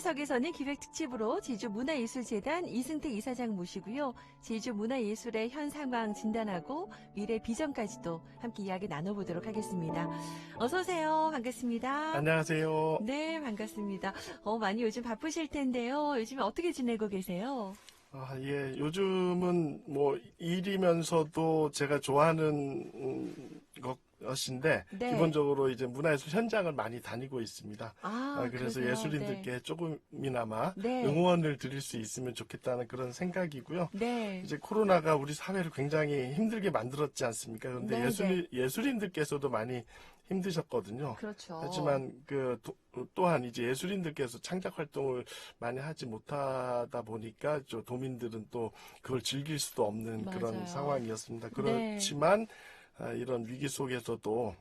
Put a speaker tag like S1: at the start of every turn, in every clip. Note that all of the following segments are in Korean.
S1: 초대석에서는 기획특집으로 제주문화예술재단 이승택 이사장 모시고요. 제주문화예술의 현 상황 진단하고 미래 비전까지도 함께 이야기 나눠보도록 하겠습니다. 어서 오세요. 반갑습니다.
S2: 안녕하세요.
S1: 네, 반갑습니다. 많이 요즘 바쁘실 텐데요. 요즘에 어떻게 지내고 계세요?
S2: 예, 요즘은 뭐 일이면서도 제가 좋아하는 것인데
S1: 네.
S2: 기본적으로 이제 문화예술 현장을 많이 다니고 있습니다. 그래서
S1: 그러세요.
S2: 예술인들께
S1: 네.
S2: 조금이나마
S1: 네.
S2: 응원을 드릴 수 있으면 좋겠다는 그런 생각이고요.
S1: 네.
S2: 이제 코로나가 우리 사회를 굉장히 힘들게 만들었지 않습니까? 그런데
S1: 네,
S2: 예술인들께서도 많이 힘드셨거든요.
S1: 그렇죠.
S2: 하지만 또한 이제 예술인들께서 창작 활동을 많이 하지 못하다 보니까 도민들은 또 그걸 즐길 수도 없는 그런
S1: 맞아요.
S2: 상황이었습니다.
S1: 네.
S2: 그렇지만 이런 위기 속에서도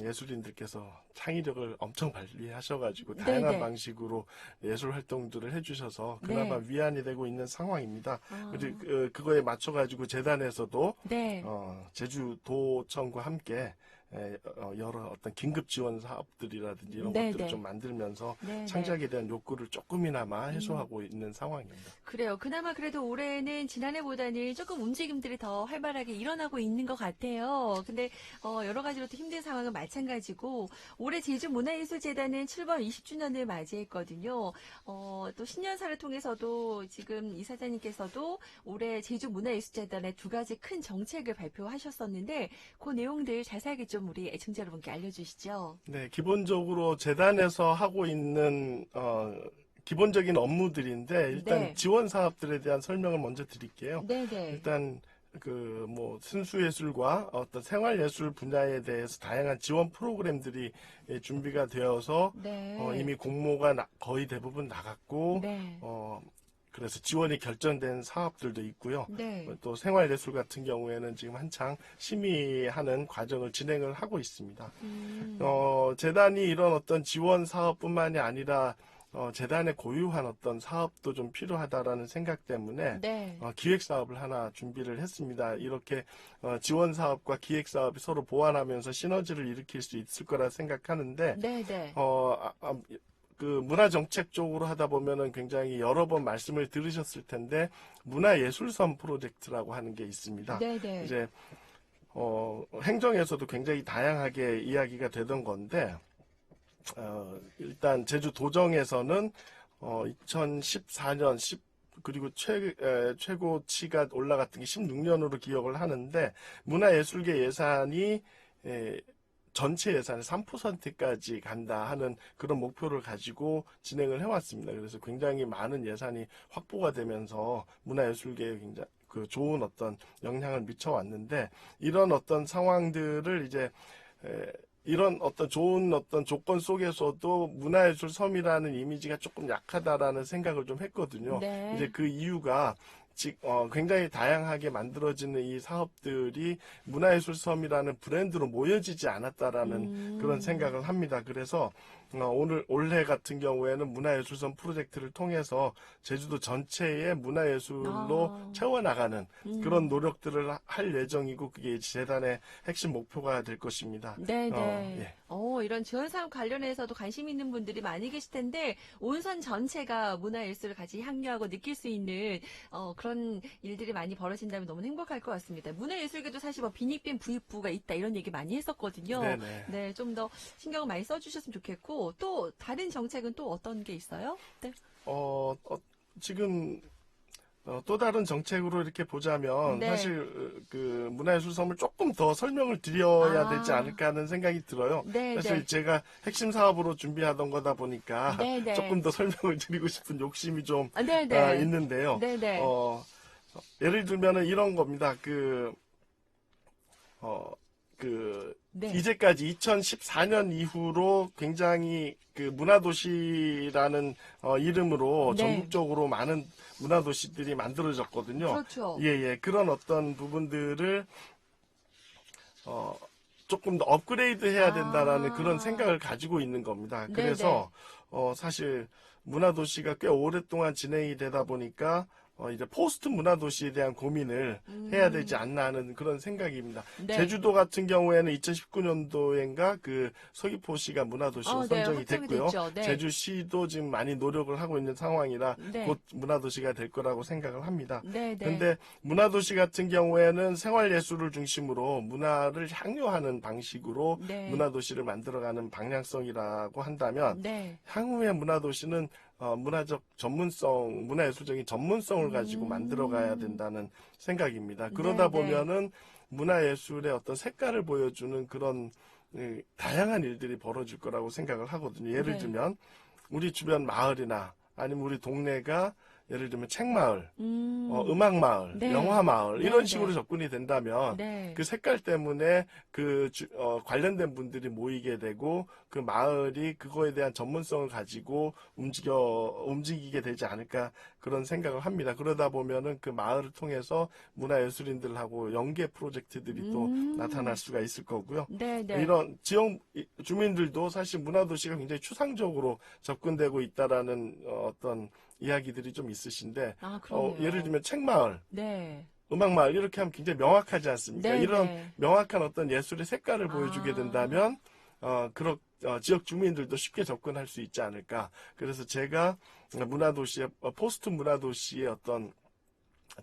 S2: 예술인들께서 창의력을 엄청 발휘하셔가지고 다양한
S1: 네네.
S2: 방식으로 예술 활동들을 해주셔서 그나마
S1: 네.
S2: 위안이 되고 있는 상황입니다.
S1: 아,
S2: 그리고 그거에 맞춰가지고 재단에서도
S1: 네.
S2: 제주도청과 함께 여러 어떤 긴급 지원 사업들이라든지 이런
S1: 네네.
S2: 것들을 좀 만들면서
S1: 네네.
S2: 창작에 대한 욕구를 조금이나마 해소하고 있는 상황입니다.
S1: 그래요. 그나마 그래도 올해는 지난해보다는 조금 움직임들이 더 활발하게 일어나고 있는 것 같아요. 근데 여러 가지로 또 힘든 상황은 마찬가지고 올해 제주문화예술재단은 출범 20주년을 맞이했거든요. 또 신년사를 통해서도 지금 이사장님께서도 올해 제주문화예술재단의 두 가지 큰 정책을 발표하셨었는데 그 내용들 자세하게 좀 우리 애청자 여러분께 알려주시죠.
S2: 네, 기본적으로 재단에서 하고 있는 기본적인 업무들인데 일단
S1: 네.
S2: 지원 사업들에 대한 설명을 먼저 드릴게요.
S1: 네네.
S2: 일단 뭐 순수예술과 어떤 생활예술 분야에 대해서 다양한 지원 프로그램들이 준비가 되어서
S1: 네.
S2: 이미 공모가 거의 대부분 나갔고
S1: 네.
S2: 그래서 지원이 결정된 사업들도 있고요.
S1: 네.
S2: 또 생활예술 같은 경우에는 지금 한창 심의하는 과정을 진행을 하고 있습니다. 재단이 이런 어떤 지원 사업뿐만이 아니라 재단에 고유한 어떤 사업도 좀 필요하다라는 생각 때문에
S1: 네.
S2: 기획 사업을 하나 준비를 했습니다. 이렇게 지원 사업과 기획 사업이 서로 보완하면서 시너지를 일으킬 수 있을 거라 생각하는데
S1: 네네.
S2: 문화 정책 쪽으로 하다 보면은 굉장히 여러 번 말씀을 들으셨을 텐데 문화예술선 프로젝트라고 하는 게 있습니다.
S1: 네네.
S2: 이제 행정에서도 굉장히 다양하게 이야기가 되던 건데 일단 제주도정에서는 2014년 그리고 최고치가 올라갔던 게 16년으로 기억을 하는데 문화예술계 예산이 전체 예산의 3%까지 간다 하는 그런 목표를 가지고 진행을 해왔습니다. 그래서 굉장히 많은 예산이 확보가 되면서 문화예술계에 굉장히 좋은 어떤 영향을 미쳐왔는데 이런 어떤 상황들을 이제 이런 어떤 좋은 어떤 조건 속에서도 문화예술 섬이라는 이미지가 조금 약하다라는 생각을 좀 했거든요.
S1: 네.
S2: 이제 그 이유가 굉장히 다양하게 만들어지는 이 사업들이 문화예술 섬이라는 브랜드로 모여지지 않았다라는 그런 생각을 합니다. 그래서 올해 같은 경우에는 문화예술섬 프로젝트를 통해서 제주도 전체의 문화예술로 채워나가는 그런 노력들을 할 예정이고 그게 재단의 핵심 목표가 될 것입니다.
S1: 네네.
S2: 예.
S1: 이런 지원 사업 관련해서도 관심 있는 분들이 많이 계실 텐데 온선 전체가 문화예술을 같이 향유하고 느낄 수 있는 그런 일들이 많이 벌어진다면 너무 행복할 것 같습니다. 문화예술계도 사실 뭐 빈익빈 부익부가 있다 이런 얘기 많이 했었거든요.
S2: 네네.
S1: 네, 좀 더 신경을 많이 써주셨으면 좋겠고 또 다른 정책은 또 어떤 게 있어요? 네.
S2: 지금 또 다른 정책으로 이렇게 보자면
S1: 네.
S2: 사실 문화예술섬을 조금 더 설명을 드려야 되지
S1: 아.
S2: 않을까 하는 생각이 들어요.
S1: 네,
S2: 사실
S1: 네.
S2: 제가 핵심 사업으로 준비하던 거다 보니까
S1: 네네.
S2: 조금 더 설명을 드리고 싶은 욕심이 좀
S1: 네네.
S2: 있는데요.
S1: 네네.
S2: 예를 들면은 이런 겁니다.
S1: 네.
S2: 이제까지 2014년 이후로 굉장히 문화도시라는 이름으로
S1: 네.
S2: 전국적으로 많은 문화도시들이 만들어졌거든요.
S1: 그렇죠.
S2: 예. 그런 어떤 부분들을 조금 더 업그레이드 해야 된다라는 그런 생각을 가지고 있는 겁니다.
S1: 네네.
S2: 그래서 사실 문화도시가 꽤 오랫동안 진행이 되다 보니까 이제 포스트 문화도시에 대한 고민을 해야 되지 않나 하는 그런 생각입니다.
S1: 네.
S2: 제주도 같은 경우에는 2019년도엔가 그 서귀포시가 문화도시로
S1: 네,
S2: 선정이
S1: 확정이
S2: 됐고요.
S1: 됐죠. 네.
S2: 제주시도 지금 많이 노력을 하고 있는 상황이라
S1: 네.
S2: 곧 문화도시가 될 거라고 생각을 합니다.
S1: 네, 네.
S2: 그런데 문화도시 같은 경우에는 생활예술을 중심으로 문화를 향유하는 방식으로
S1: 네.
S2: 문화도시를 만들어가는 방향성이라고 한다면
S1: 네.
S2: 향후의 문화도시는 문화적 전문성, 문화예술적인 전문성을 가지고 만들어가야 된다는 생각입니다. 그러다
S1: 네, 네.
S2: 보면은 문화예술의 어떤 색깔을 보여주는 그런 다양한 일들이 벌어질 거라고 생각을 하거든요. 예를
S1: 네.
S2: 들면 우리 주변 마을이나 아니면 우리 동네가 예를 들면 책마을, 음악마을,
S1: 네.
S2: 영화마을
S1: 네,
S2: 이런
S1: 네.
S2: 식으로 접근이 된다면
S1: 네.
S2: 그 색깔 때문에 관련된 분들이 모이게 되고 그 마을이 그거에 대한 전문성을 가지고 움직이게 되지 않을까 그런 생각을 합니다. 그러다 보면은 그 마을을 통해서 문화예술인들하고 연계 프로젝트들이 또 나타날 수가 있을 거고요.
S1: 네, 네.
S2: 이런 지역 주민들도 사실 문화도시가 굉장히 추상적으로 접근되고 있다라는 어떤 이야기들이 좀 있으신데
S1: 그러네요.
S2: 예를 들면 책마을,
S1: 네.
S2: 음악마을 이렇게 하면 굉장히 명확하지 않습니까?
S1: 네,
S2: 이런
S1: 네.
S2: 명확한 어떤 예술의 색깔을 보여주게 된다면 지역 주민들도 쉽게 접근할 수 있지 않을까. 그래서 제가 문화도시의 포스트 문화도시의 어떤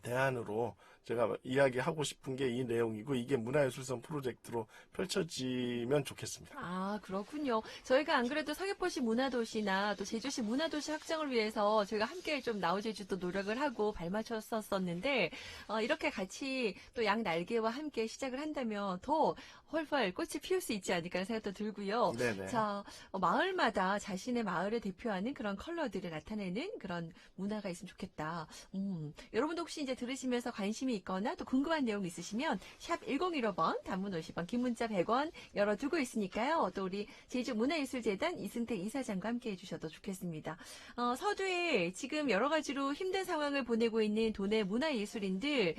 S2: 대안으로 제가 이야기하고 싶은 게 이 내용이고 이게 문화예술성 프로젝트로 펼쳐지면 좋겠습니다.
S1: 그렇군요. 저희가 안 그래도 서귀포시 문화도시나 또 제주시 문화도시 확장을 위해서 저희가 함께 좀 나우제주도 노력을 하고 발맞췄었는데 이렇게 같이 또 양 날개와 함께 시작을 한다면 더 헐헐 꽃이 피울 수 있지 않을까 하는 생각도 들고요.
S2: 네네.
S1: 자, 마을마다 자신의 마을을 대표하는 그런 컬러들을 나타내는 그런 문화가 있으면 좋겠다. 여러분도 혹시 이제 들으시면서 관심이 있거나 또 궁금한 내용 있으시면 샵 1015번 단문 50원 긴 문자 100원 열어두고 있으니까요. 또 우리 제주문화예술재단 이승택 이사장과 함께 해주셔도 좋겠습니다. 서두에 지금 여러 가지로 힘든 상황을 보내고 있는 도내 문화예술인들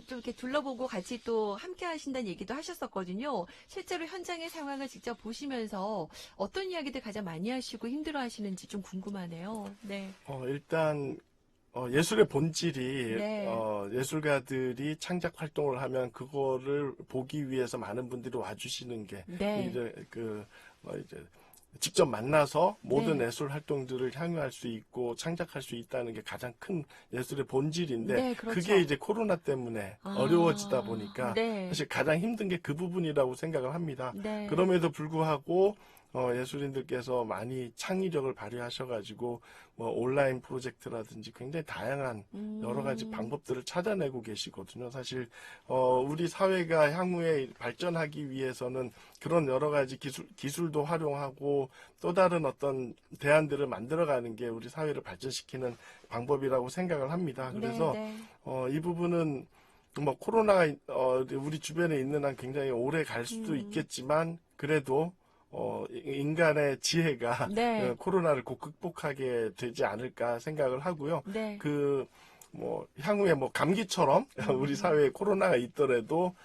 S1: 좀 이렇게 둘러보고 같이 또 함께 하신다는 얘기도 하셨었거든요. 실제로 현장의 상황을 직접 보시면서 어떤 이야기들 가장 많이 하시고 힘들어 하시는지 좀 궁금하네요. 네.
S2: 일단 예술의 본질이
S1: 네.
S2: 예술가들이 창작 활동을 하면 그거를 보기 위해서 많은 분들이 와주시는 게
S1: 네.
S2: 이제 직접 만나서 모든
S1: 네.
S2: 예술 활동들을 향유할 수 있고 창작할 수 있다는 게 가장 큰 예술의 본질인데
S1: 네, 그렇죠.
S2: 그게 이제 코로나 때문에 어려워지다 보니까
S1: 네.
S2: 사실 가장 힘든 게 그 부분이라고 생각을 합니다.
S1: 네.
S2: 그럼에도 불구하고 예술인들께서 많이 창의력을 발휘하셔가지고 온라인 프로젝트라든지 굉장히 다양한 여러 가지 방법들을 찾아내고 계시거든요. 사실 우리 사회가 향후에 발전하기 위해서는 그런 여러 가지 기술도 활용하고 또 다른 어떤 대안들을 만들어가는 게 우리 사회를 발전시키는 방법이라고 생각을 합니다. 그래서
S1: 네.
S2: 이 부분은 코로나가 우리 주변에 있는 한 굉장히 오래 갈 수도 있겠지만 그래도 인간의 지혜가
S1: 네.
S2: 코로나를 곧 극복하게 되지 않을까 생각을 하고요.
S1: 네.
S2: 향후에 감기처럼 우리 사회에 코로나가 있더라도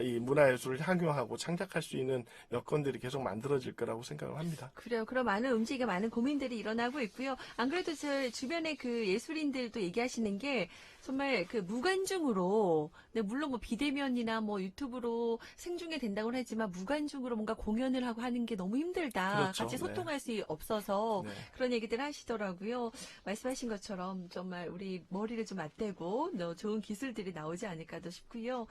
S2: 이 문화예술을 향유하고 창작할 수 있는 여건들이 계속 만들어질 거라고 생각을 합니다.
S1: 그래요. 그런 많은 움직임, 많은 고민들이 일어나고 있고요. 안 그래도 제 주변에 그 예술인들도 얘기하시는 게 정말 그 무관중으로, 네, 물론 비대면이나 유튜브로 생중계 된다고 하지만 무관중으로 뭔가 공연을 하고 하는 게 너무 힘들다.
S2: 그렇죠.
S1: 같이
S2: 네.
S1: 소통할 수 없어서
S2: 네.
S1: 그런 얘기들 하시더라고요. 말씀하신 것처럼 정말 우리 머리를 좀 맞대고 좋은 기술들이 나오지 않을까도 싶고요.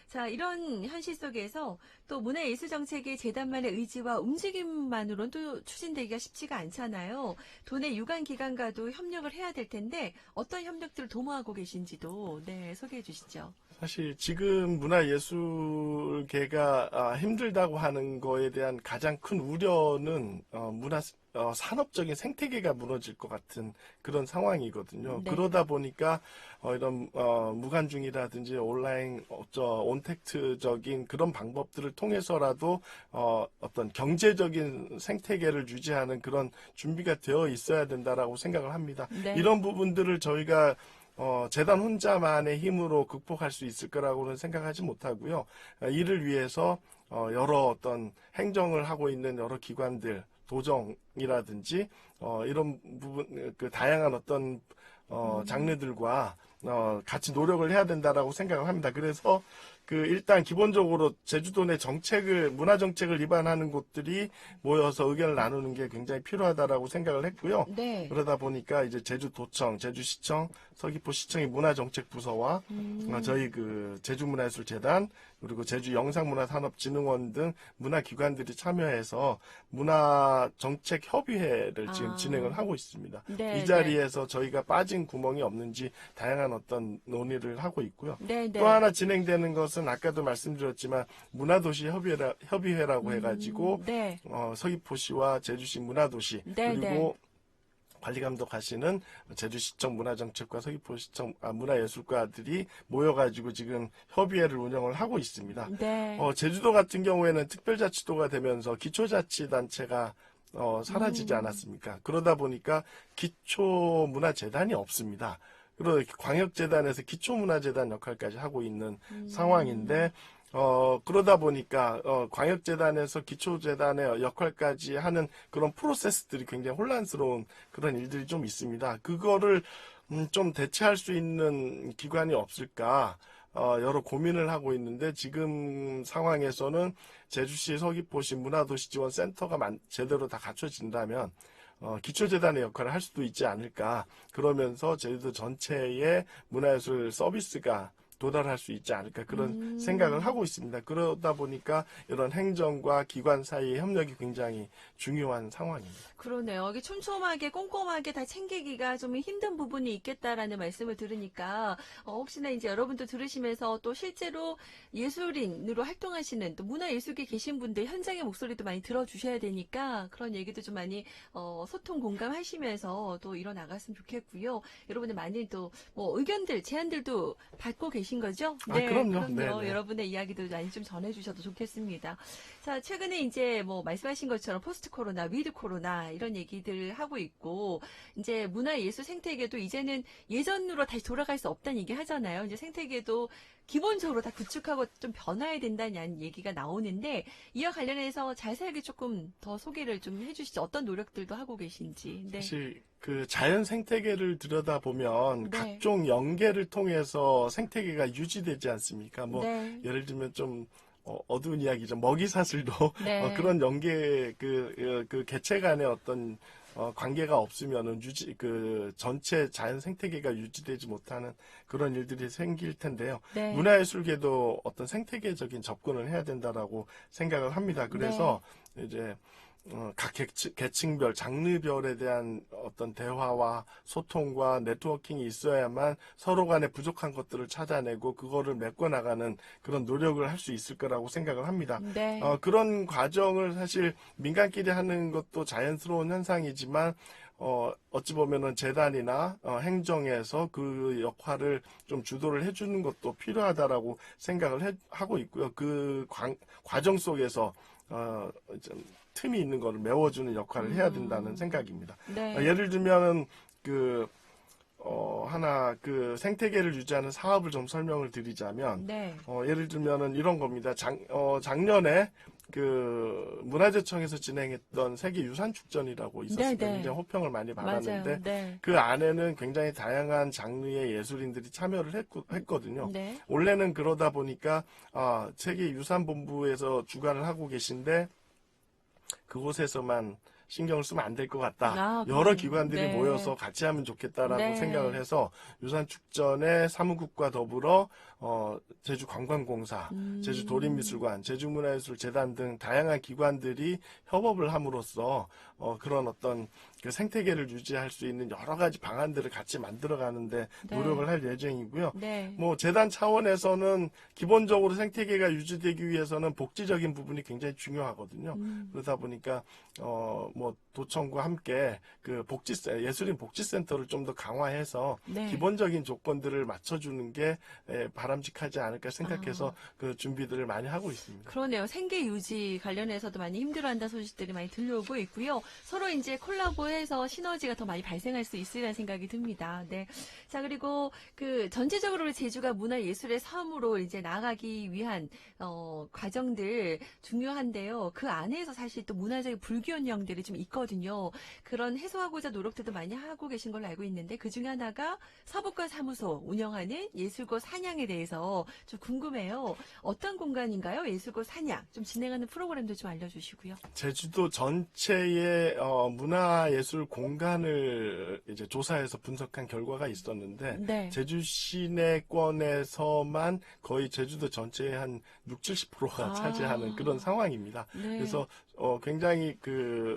S1: 자, 이런 현실 속에서 또 문화예술정책의 재단만의 의지와 움직임만으로는 또 추진되기가 쉽지가 않잖아요. 도내 유관기관과도 협력을 해야 될 텐데 어떤 협력들을 도모하고 계신지도 소개해 주시죠.
S2: 사실 지금 문화예술계가 힘들다고 하는 거에 대한 가장 큰 우려는 산업적인 생태계가 무너질 것 같은 그런 상황이거든요.
S1: 네.
S2: 그러다 보니까 이런 무관중이라든지 온라인 온택트적인 그런 방법들을 통해서라도 어떤 경제적인 생태계를 유지하는 그런 준비가 되어 있어야 된다라고 생각을 합니다.
S1: 네.
S2: 이런 부분들을 저희가 재단 혼자만의 힘으로 극복할 수 있을 거라고는 생각하지 못하고요. 이를 위해서 여러 어떤 행정을 하고 있는 여러 기관들, 도정이라든지 이런 부분, 그 다양한 어떤 장르들과 같이 노력을 해야 된다라고 생각을 합니다. 그래서 일단 기본적으로 제주도 내 문화 정책을 위반하는 곳들이 모여서 의견을 나누는 게 굉장히 필요하다라고 생각을 했고요.
S1: 네.
S2: 그러다 보니까 이제 제주도청, 제주시청, 서귀포시청의 문화정책부서와 저희 제주문화예술재단 그리고 제주영상문화산업진흥원 등 문화기관들이 참여해서 문화정책협의회를 지금 진행을 하고 있습니다.
S1: 네,
S2: 이 자리에서 저희가 빠진 구멍이 없는지 다양한 어떤 논의를 하고 있고요.
S1: 네, 네.
S2: 또 하나 진행되는 것은 아까도 말씀드렸지만 문화도시 협의회라고 해가지고
S1: 네.
S2: 서귀포시와 제주시 문화도시
S1: 네,
S2: 그리고 관리감독하시는 제주시청 문화정책과 서귀포시청 문화예술과들이 모여가지고 지금 협의회를 운영을 하고 있습니다.
S1: 네.
S2: 제주도 같은 경우에는 특별자치도가 되면서 기초자치단체가 사라지지 않았습니까? 그러다 보니까 기초문화재단이 없습니다. 그리고 광역재단에서 기초문화재단 역할까지 하고 있는 상황인데 그러다 보니까 광역재단에서 기초재단의 역할까지 하는 그런 프로세스들이 굉장히 혼란스러운 그런 일들이 좀 있습니다. 그거를 좀 대체할 수 있는 기관이 없을까 여러 고민을 하고 있는데 지금 상황에서는 제주시 서귀포시 문화도시지원센터가 제대로 다 갖춰진다면 기초재단의 역할을 할 수도 있지 않을까. 그러면서 제주도 전체의 문화예술 서비스가 도달할 수 있지 않을까 그런 생각을 하고 있습니다. 그러다 보니까 이런 행정과 기관 사이의 협력이 굉장히 중요한 상황입니다.
S1: 그러네요. 이게 촘촘하게 꼼꼼하게 다 챙기기가 좀 힘든 부분이 있겠다라는 말씀을 들으니까 혹시나 이제 여러분도 들으시면서 또 실제로 예술인으로 활동하시는 또 문화예술계 계신 분들 현장의 목소리도 많이 들어주셔야 되니까 그런 얘기도 좀 많이 소통 공감하시면서 또 일어나갔으면 좋겠고요. 여러분의 많은 또 뭐 의견들 제안들도 받고 계신 거죠? 네,
S2: 그럼요.
S1: 그럼요.
S2: 네네.
S1: 여러분의 이야기도 많이 좀 전해주셔도 좋겠습니다. 자, 최근에 이제 뭐 말씀하신 것처럼 포스트 코로나, 위드 코로나 이런 얘기들 하고 있고 이제 문화예술 생태계도 이제는 예전으로 다시 돌아갈 수 없다는 얘기 하잖아요. 이제 생태계도 기본적으로 다 구축하고 좀 변화해야 된다는 얘기가 나오는데 이와 관련해서 자세하게 조금 더 소개를 좀 해주시죠. 어떤 노력들도 하고 계신지. 네.
S2: 사실 자연 생태계를 들여다보면
S1: 네.
S2: 각종 연계를 통해서 생태계가 유지되지 않습니까? 뭐
S1: 네.
S2: 예를 들면 좀 어두운 이야기죠. 먹이사슬도
S1: 네.
S2: 그런 연계 그 개체 간의 어떤 관계가 없으면은 전체 자연 생태계가 유지되지 못하는 그런 일들이 생길 텐데요.
S1: 네.
S2: 문화예술계도 어떤 생태계적인 접근을 해야 된다라고 생각을 합니다. 그래서 이제 각 계층별, 장르별에 대한 어떤 대화와 소통과 네트워킹이 있어야만 서로 간에 부족한 것들을 찾아내고 그거를 메꿔나가는 그런 노력을 할 수 있을 거라고 생각을 합니다.
S1: 네.
S2: 그런 과정을 사실 민간끼리 하는 것도 자연스러운 현상이지만 어찌 보면은 재단이나 행정에서 그 역할을 좀 주도를 해주는 것도 필요하다라고 생각을 하고 있고요. 그 과정 속에서 좀 틈이 있는 거를 메워주는 역할을 해야 된다는 생각입니다.
S1: 네.
S2: 예를 들면은 하나 생태계를 유지하는 사업을 좀 설명을 드리자면
S1: 네.
S2: 예를 들면은 이런 겁니다. 작년에 문화재청에서 진행했던 세계유산축전이라고 있었습니다.
S1: 네, 네.
S2: 굉장히 호평을 많이 받았는데
S1: 맞아요. 네.
S2: 그 안에는 굉장히 다양한 장르의 예술인들이 참여를 했거든요.
S1: 네.
S2: 원래는 그러다 보니까 세계유산본부에서 주관을 하고 계신데 그곳에서만 신경을 쓰면 안 될 것 같다. 여러 기관들이
S1: 네.
S2: 모여서 같이 하면 좋겠다라고
S1: 네.
S2: 생각을 해서 유산축전의 사무국과 더불어 제주관광공사, 제주도립미술관, 제주문화예술재단 등 다양한 기관들이 협업을 함으로써 그런 어떤 그 생태계를 유지할 수 있는 여러 가지 방안들을 같이 만들어가는데
S1: 네.
S2: 노력을 할 예정이고요.
S1: 네.
S2: 뭐 재단 차원에서는 기본적으로 생태계가 유지되기 위해서는 복지적인 부분이 굉장히 중요하거든요. 그러다 보니까 뭐 도청과 함께 예술인 복지센터를 좀 더 강화해서
S1: 네.
S2: 기본적인 조건들을 맞춰주는 게 바람직하지 않을까 생각해서 그 준비들을 많이 하고 있습니다.
S1: 그러네요. 생계 유지 관련해서도 많이 힘들어한다는 소식들이 많이 들려오고 있고요. 서로 이제 콜라보해서 시너지가 더 많이 발생할 수 있으리라는 생각이 듭니다. 네. 자, 그리고 그 전체적으로 제주가 문화예술의 섬으로 이제 나아가기 위한 과정들 중요한데요. 그 안에서 사실 또 문화적인 불균형들이 좀 있거든요. 그런 해소하고자 노력들도 많이 하고 계신 걸로 알고 있는데 그 중에 하나가 서북권 사무소 운영하는 예술고 사냥에 대해서 좀 궁금해요. 어떤 공간인가요? 예술고 사냥. 좀 진행하는 프로그램도 좀 알려주시고요.
S2: 제주도 전체의 문화예술 공간을 이제 조사해서 분석한 결과가 있었는데
S1: 네.
S2: 제주 시내권에서만 거의 제주도 전체의 한 6, 70%가 차지하는 그런 상황입니다.
S1: 네.
S2: 그래서 굉장히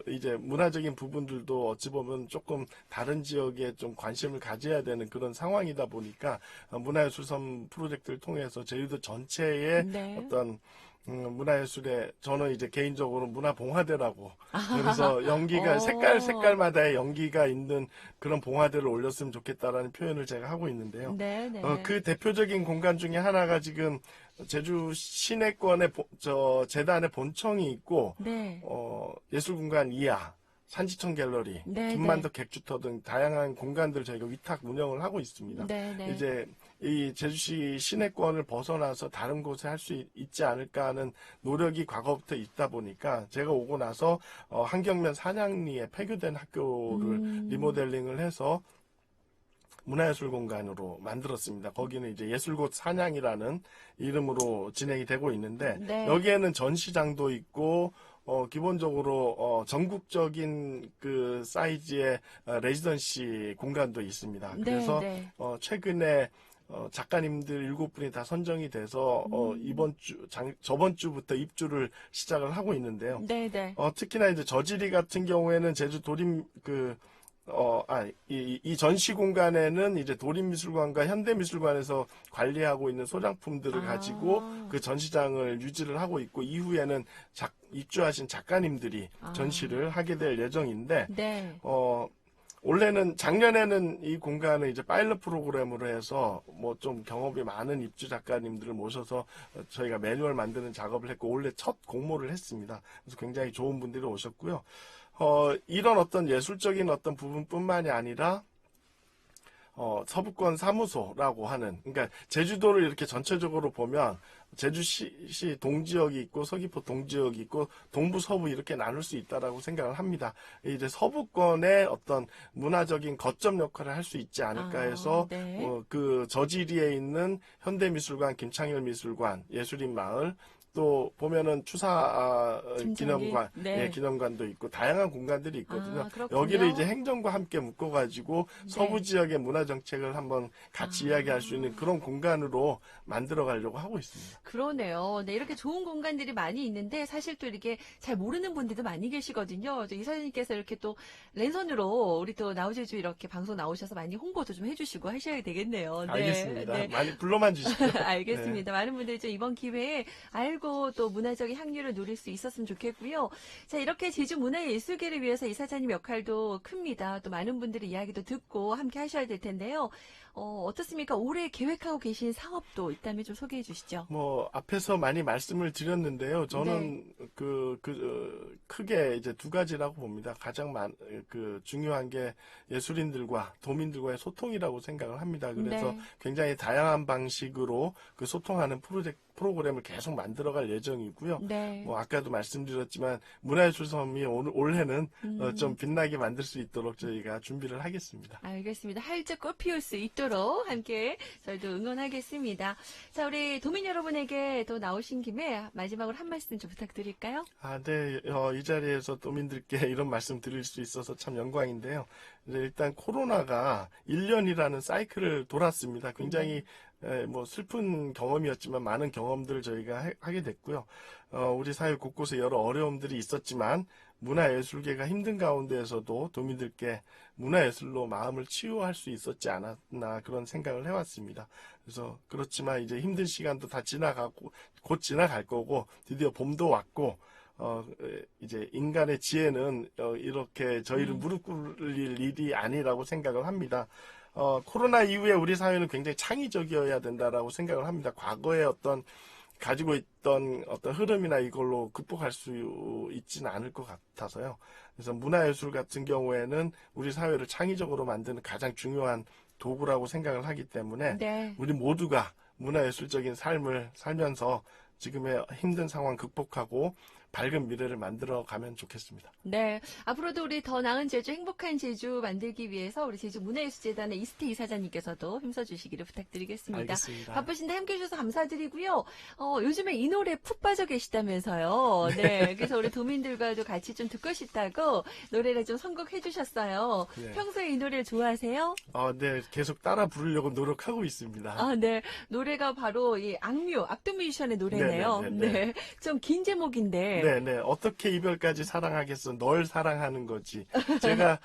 S2: 이제 문화적인 부분들도 어찌 보면 조금 다른 지역에 좀 관심을 가져야 되는 그런 상황이다 보니까 문화예술섬 프로젝트를 통해서 제주도 전체의
S1: 네.
S2: 어떤 문화예술에 저는 이제 개인적으로 문화봉화대라고 그래서 연기가 색깔마다의 연기가 있는 그런 봉화대를 올렸으면 좋겠다라는 표현을 제가 하고 있는데요.
S1: 네, 네.
S2: 그 대표적인 공간 중에 하나가 지금 제주 시내권의 재단의 본청이 있고
S1: 네.
S2: 예술공간 이하 산지청 갤러리,
S1: 네,
S2: 김만덕 객주터 등 다양한 공간들 저희가 위탁 운영을 하고 있습니다.
S1: 네, 네.
S2: 이제 이 제주시 시내권을 벗어나서 다른 곳에 할 수 있지 않을까 하는 노력이 과거부터 있다 보니까 제가 오고 나서 한경면 산양리에 폐교된 학교를 리모델링을 해서 문화예술 공간으로 만들었습니다. 거기는 이제 예술곳 산양이라는 이름으로 진행이 되고 있는데
S1: 네.
S2: 여기에는 전시장도 있고 기본적으로 전국적인 그 사이즈의 레지던시 공간도 있습니다.
S1: 네,
S2: 그래서
S1: 네.
S2: 최근에 작가님들 7분이 다 선정이 돼서 저번 주부터 입주를 시작을 하고 있는데요.
S1: 네, 네.
S2: 특히나 이제 저지리 같은 경우에는 제주 도림 이 전시 공간에는 이제 도림미술관과 현대미술관에서 관리하고 있는 소장품들을 가지고 그 전시장을 유지를 하고 있고 이후에는 입주하신 작가님들이 전시를 하게 될 예정인데
S1: 네.
S2: 작년에는 이 공간을 이제 파일럿 프로그램으로 해서 뭐 좀 경험이 많은 입주 작가님들을 모셔서 저희가 매뉴얼 만드는 작업을 했고 올해 첫 공모를 했습니다. 그래서 굉장히 좋은 분들이 오셨고요. 이런 어떤 예술적인 어떤 부분뿐만이 아니라 서북권 사무소라고 하는, 그러니까 제주도를 이렇게 전체적으로 보면 제주시 동지역이 있고 서귀포 동지역이 있고 동부 서부 이렇게 나눌 수 있다라고 생각을 합니다. 이제 서북권의 어떤 문화적인 거점 역할을 할 수 있지 않을까 해서
S1: 네.
S2: 그 저지리에 있는 현대미술관, 김창열 미술관, 예술인 마을 또 보면은 추사 기념관,
S1: 네.
S2: 예, 기념관도 있고 다양한 공간들이 있거든요.
S1: 그렇군요.
S2: 여기를 이제 행정과 함께 묶어가지고
S1: 네.
S2: 서부 지역의 문화 정책을 한번 같이 이야기할 수 있는 그런 공간으로 만들어 가려고 하고 있습니다.
S1: 그러네요. 네, 이렇게 좋은 공간들이 많이 있는데 사실 또 이렇게 잘 모르는 분들도 많이 계시거든요. 이사장님께서 이렇게 또 랜선으로 우리 또 나우제주 이렇게 방송 나오셔서 많이 홍보도 좀 해주시고 하셔야 되겠네요. 네.
S2: 알겠습니다.
S1: 네.
S2: 많이 불러만 주시죠.
S1: 알겠습니다. 많은 분들이 좀 이번 기회에 알고 또 문화적인 향유를 누릴 수 있었으면 좋겠고요. 자, 이렇게 제주 문화예술계를 위해서 이사장님 역할도 큽니다. 또 많은 분들의 이야기도 듣고 함께 하셔야 될 텐데요. 어떻습니까? 올해 계획하고 계신 사업도 있다면 좀 소개해 주시죠.
S2: 앞에서 많이 말씀을 드렸는데요. 저는 크게 이제 두 가지라고 봅니다. 가장 중요한 게 예술인들과 도민들과의 소통이라고 생각을 합니다. 그래서
S1: 네.
S2: 굉장히 다양한 방식으로 그 소통하는 프로그램을 계속 만들어갈 예정이고요.
S1: 네.
S2: 아까도 말씀드렸지만 문화예술섬이 올해는 좀 빛나게 만들 수 있도록 저희가 준비를 하겠습니다.
S1: 알겠습니다. 활짝 꽃 피울 수 있도록 함께 저희도 응원하겠습니다. 자, 우리 도민 여러분에게 또 나오신 김에 마지막으로 한 말씀 좀 부탁드릴까요?
S2: 네. 이 자리에서 도민들께 이런 말씀 드릴 수 있어서 참 영광인데요. 이제 일단 코로나가 1년이라는 사이클을 돌았습니다. 굉장히 슬픈 경험이었지만 많은 경험들을 저희가 하게 됐고요. 우리 사회 곳곳에 여러 어려움들이 있었지만 문화예술계가 힘든 가운데에서도 도민들께 문화예술로 마음을 치유할 수 있었지 않았나 그런 생각을 해왔습니다. 그래서 그렇지만 이제 힘든 시간도 다 지나가고 곧 지나갈 거고 드디어 봄도 왔고 이제 인간의 지혜는 이렇게 저희를 무릎 꿇릴 일이 아니라고 생각을 합니다. 코로나 이후에 우리 사회는 굉장히 창의적이어야 된다라고 생각을 합니다. 과거에 가지고 있던 어떤 흐름이나 이걸로 극복할 수 있지는 않을 것 같아서요. 그래서 문화예술 같은 경우에는 우리 사회를 창의적으로 만드는 가장 중요한 도구라고 생각을 하기 때문에
S1: 네.
S2: 우리 모두가 문화예술적인 삶을 살면서 지금의 힘든 상황 극복하고 밝은 미래를 만들어 가면 좋겠습니다.
S1: 네. 앞으로도 우리 더 나은 제주, 행복한 제주 만들기 위해서 우리 제주문화예술재단의 이스태 이사장님께서도 힘써주시기를 부탁드리겠습니다.
S2: 알겠습니다.
S1: 바쁘신데 함께 해주셔서 감사드리고요. 요즘에 이 노래 푹 빠져 계시다면서요. 네. 그래서 우리 도민들과도 같이 좀 듣고 싶다고 노래를 좀 선곡해 주셨어요.
S2: 네.
S1: 평소에 이 노래를 좋아하세요?
S2: 네, 계속 따라 부르려고 노력하고 있습니다.
S1: 아, 네. 노래가 바로 이 악뮤지션의 노래네요.
S2: 네네네네.
S1: 네. 좀 긴 제목인데.
S2: 네네. 어떻게 이별까지 사랑하겠어? 널 사랑하는 거지. 제가,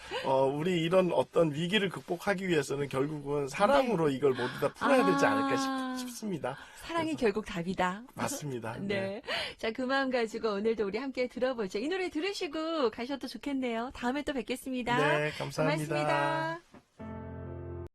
S2: 우리 이런 어떤 위기를 극복하기 위해서는 결국은 사랑으로 이걸 모두 다 풀어야 되지 않을까 싶습니다.
S1: 사랑이 결국 답이다.
S2: 맞습니다.
S1: 네. 자, 그 마음 가지고 오늘도 우리 함께 들어보죠. 이 노래 들으시고 가셔도 좋겠네요. 다음에 또 뵙겠습니다.
S2: 네, 감사합니다.
S1: 고맙습니다.